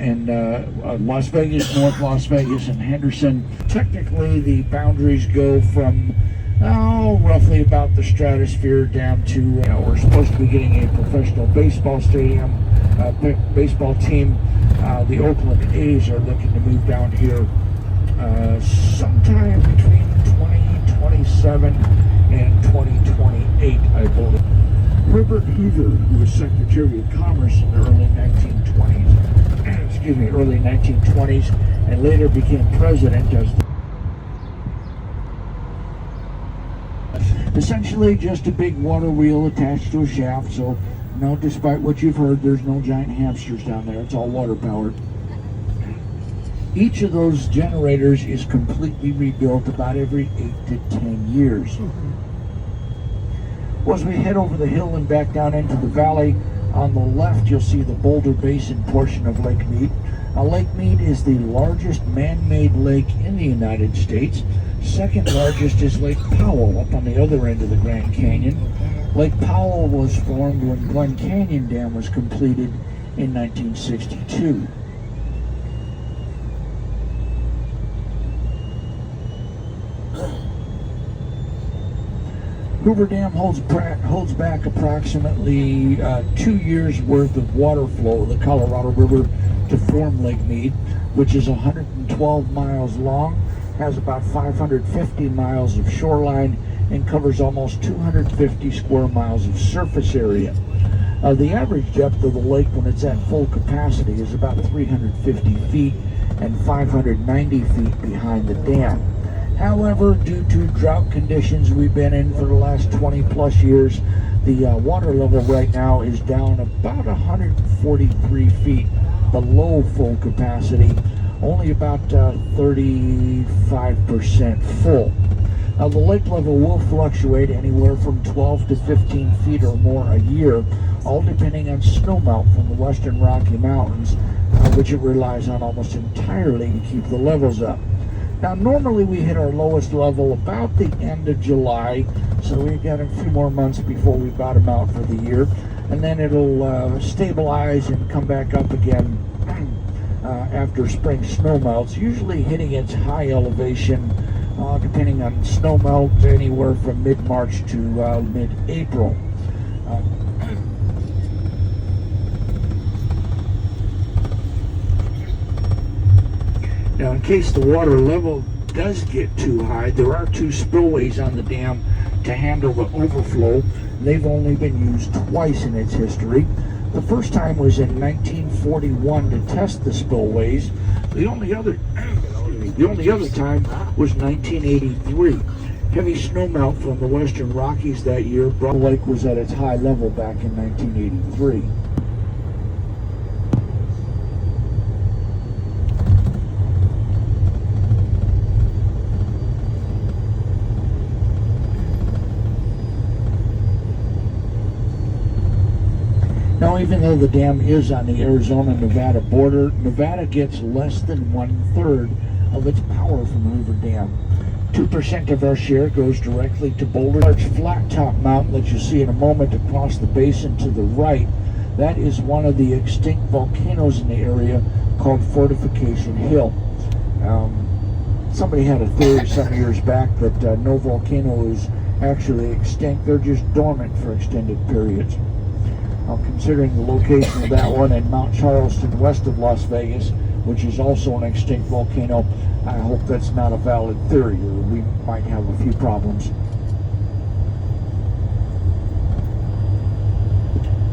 and Las Vegas, North Las Vegas, and Henderson. Technically, the boundaries go from roughly about the stratosphere down to, we're supposed to be getting a professional baseball stadium, baseball team. The Oakland A's are looking to move down here sometime between 2027 and 2028, I believe. Herbert Hoover, who was Secretary of Commerce in the early 1920s, and later became president as essentially just a big water wheel attached to a shaft. So, no, despite what you've heard, there's no giant hamsters down there. It's all water powered. Each of those generators is completely rebuilt about every 8 to 10 years. Well, as we head over the hill and back down into the valley, on the left you'll see the Boulder Basin portion of Lake Mead. Now, Lake Mead is the largest man-made lake in the United States. Second largest is Lake Powell up on the other end of the Grand Canyon. Lake Powell was formed when Glen Canyon Dam was completed in 1962. Hoover Dam holds back approximately 2 years worth of water flow of the Colorado River to form Lake Mead, which is 112 miles long, has about 550 miles of shoreline, and covers almost 250 square miles of surface area. The average depth of the lake when it's at full capacity is about 350 feet and 590 feet behind the dam. However, due to drought conditions we've been in for the last 20 plus years, the water level right now is down about 143 feet below full capacity, only about 35% full. Now, the lake level will fluctuate anywhere from 12 to 15 feet or more a year, all depending on snowmelt from the western Rocky Mountains, which it relies on almost entirely to keep the levels up. Now, normally we hit our lowest level about the end of July, so we've got a few more months before we bottom out for the year, and then it'll stabilize and come back up again after spring snow melts, usually hitting its high elevation, depending on snow melt, anywhere from mid-March to mid-April. Now, in case the water level does get too high, there are 2 spillways on the dam to handle the overflow. They've only been used twice in its history. The first time was in 1941 to test the spillways. The only other time was 1983. Heavy snowmelt from the western Rockies that year brought the lake was at its high level back in 1983. Now, even though the dam is on the Arizona-Nevada border, Nevada gets less than 1/3 of its power from Hoover Dam. 2% of our share goes directly to Boulder. Large flat-top mountain that you see in a moment across the basin to the right, that is one of the extinct volcanoes in the area called Fortification Hill. Somebody had a theory some years back that no volcano is actually extinct. They're just dormant for extended periods. Now, considering the location of that one in Mount Charleston, west of Las Vegas, which is also an extinct volcano, I hope that's not a valid theory, or we might have a few problems.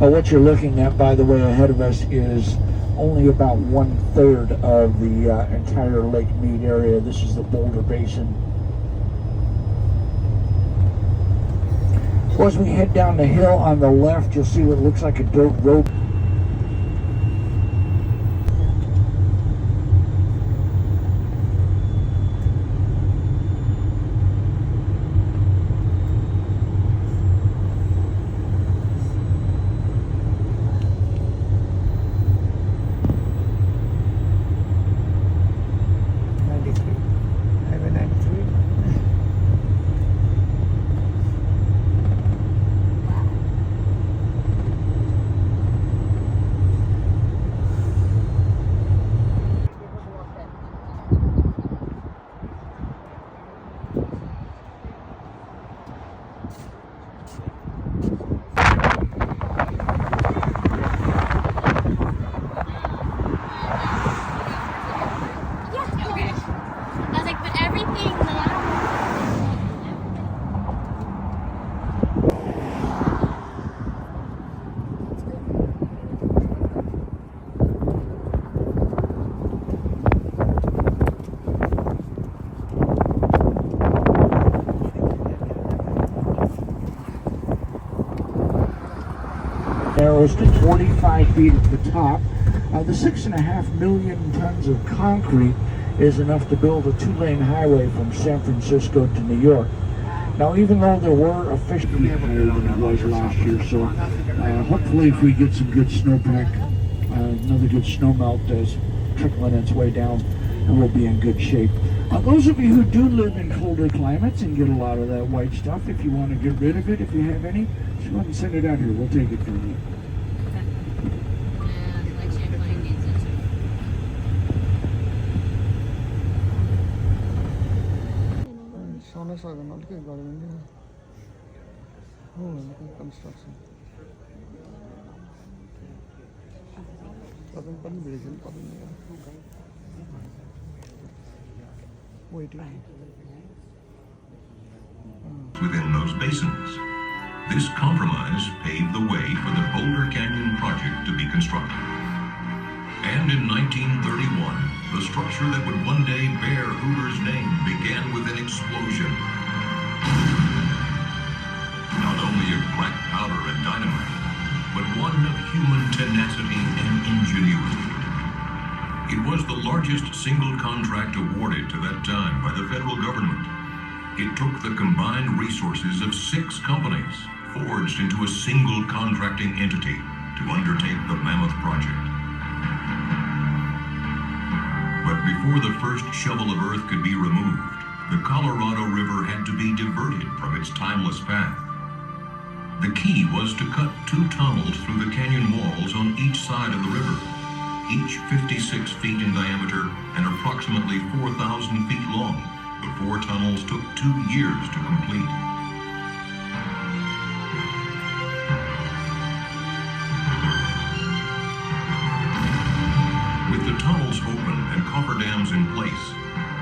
Now, what you're looking at, by the way, ahead of us is only about 1/3 of the entire Lake Mead area. This is the Boulder Basin. Well, as we head down the hill on the left, you'll see what looks like a dirt road. rose to 45 feet at the top. The 6.5 million tons of concrete is enough to build a 2-lane highway from San Francisco to New York. Now, even though there were officially higher than it was last year, so hopefully if we get some good snowpack, another good snow melt is trickling its way down, and we'll be in good shape. Those of you who do live in colder climates and get a lot of that white stuff, if you want to get rid of it, if you have any, just go ahead and send it out here. We'll take it from you. Construction. Within those basins. This compromise paved the way for the Boulder Canyon project to be constructed. And in 1931, the structure that would one day bear Hoover's name began with an explosion. Not only of black powder and dynamite, but one of human tenacity and ingenuity. It was the largest single contract awarded to that time by the federal government. It took the combined resources of 6 companies, forged into a single contracting entity, to undertake the mammoth project. But before the first shovel of earth could be removed, the Colorado River had to be diverted from its timeless path. The key was to cut 2 tunnels through the canyon walls on each side of the river, each 56 feet in diameter and approximately 4,000 feet long. The 4 tunnels took 2 years to complete. With the tunnels open and cofferdams in place,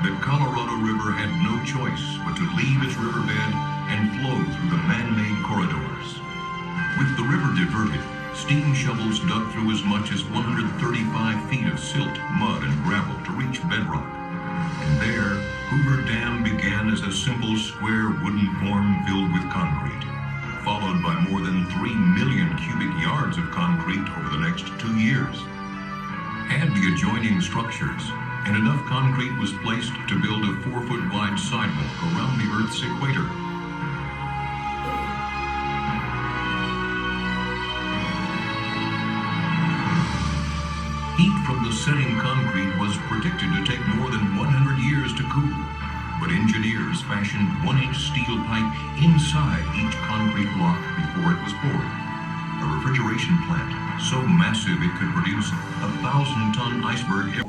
the Colorado River had no choice but to leave its riverbed and flow through the man-made corridors. With the river diverted, steam shovels dug through as much as 135 feet of silt, mud, and gravel to reach bedrock. And there, Hoover Dam began as a simple square wooden form filled with concrete, followed by more than 3 million cubic yards of concrete over the next 2 years. Add the adjoining structures, and enough concrete was placed to build a 4-foot wide sidewalk around the Earth's equator. Heat from the setting concrete was predicted to take more than 100 years to cool, but engineers fashioned 1-inch steel pipe inside each concrete block before it was poured. A refrigeration plant so massive it could produce a 1,000-ton iceberg.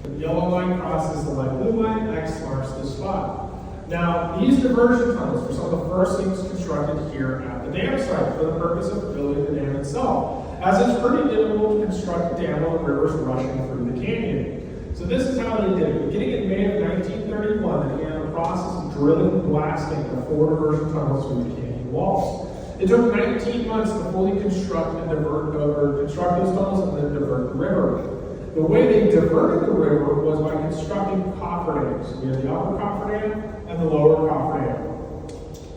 The yellow line crosses the light blue line, X marks the spot. Now, these diversion tunnels were some of the first things constructed here at the dam site for the purpose of building the dam itself, as it's pretty difficult to construct a dam while the river's rushing through the canyon. So this is how they did it. Beginning in May of 1931, they began the process of drilling and blasting the 4 diversion tunnels through the canyon walls. It took 19 months to fully construct and construct those tunnels and then divert the river. The way they diverted the river was by constructing cofferdams. We had the upper cofferdam and the lower cofferdam.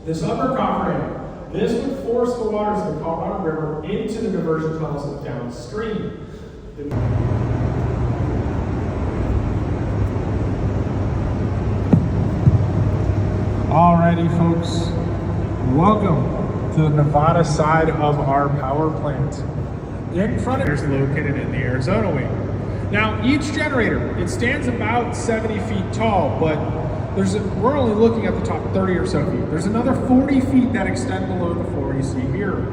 This upper cofferdam, this would force the waters of the Colorado River into the diversion tunnels downstream. Alrighty, folks, welcome to the Nevada side of our power plant. In front of it is located in the Arizona wing. Now, each generator, it stands about 70 feet tall, but we're only looking at the top 30 or so feet. There's another 40 feet that extend below the floor you see here.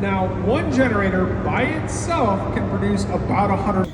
Now, one generator by itself can produce about 100.